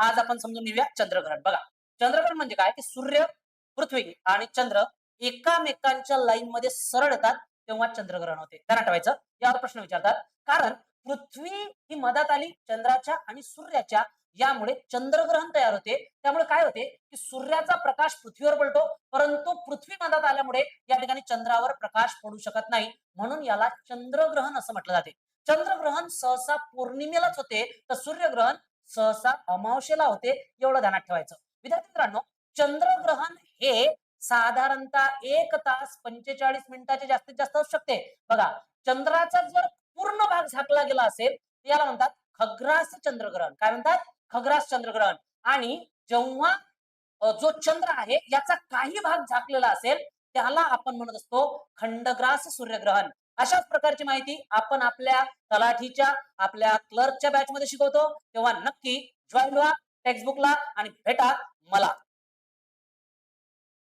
आज आपण समजून घेऊया चंद्रग्रहण. बघा, चंद्रग्रहण म्हणजे काय, की सूर्य, पृथ्वी आणि चंद्र एकामेकांच्या लाईन मध्ये सरळ येतात तेव्हा चंद्रग्रहण होते. ध्यानात ठेवायचं. यावर प्रश्न विचारतात. कारण पृथ्वी ही मधात आली चंद्राच्या आणि सूर्याच्या, यामुळे चंद्रग्रहण तयार होते. त्यामुळे काय होते, की सूर्याचा प्रकाश पृथ्वीवर पडतो, परंतु पृथ्वी मधात आल्यामुळे या ठिकाणी चंद्रावर प्रकाश पडू शकत नाही. म्हणून याला चंद्रग्रहण असं म्हटलं जाते. चंद्रग्रहण सहसा पौर्णिमेलाच होते, तर सूर्यग्रहण सहसा अमावस्येला होते. एवढं ध्यानात ठेवायचं. विद्यार्थी मित्रांनो, चंद्रग्रहण हे साधारणतः 1 तास 45 मिनिटाचे जास्तीत जास्त असू शकते. बघा, चंद्राचा जर पूर्ण भाग झाकला गेला असेल याला म्हणतात खग्रास चंद्रग्रहण. काय म्हणतात? खग्रास चंद्रग्रहण. आणि जेव्हा जो चंद्र आहे याचा काही भाग झाकलेला असेल त्याला आपण म्हणत असतो खंडग्रास सूर्यग्रहण. अशाच प्रकारची माहिती आपण आपल्या तलाठीच्या, आपल्या क्लर्कच्या बॅच मध्ये शिकवतो. तेव्हा नक्की जॉईन व्हा टेक्स्टबुकला आणि भेटा मला.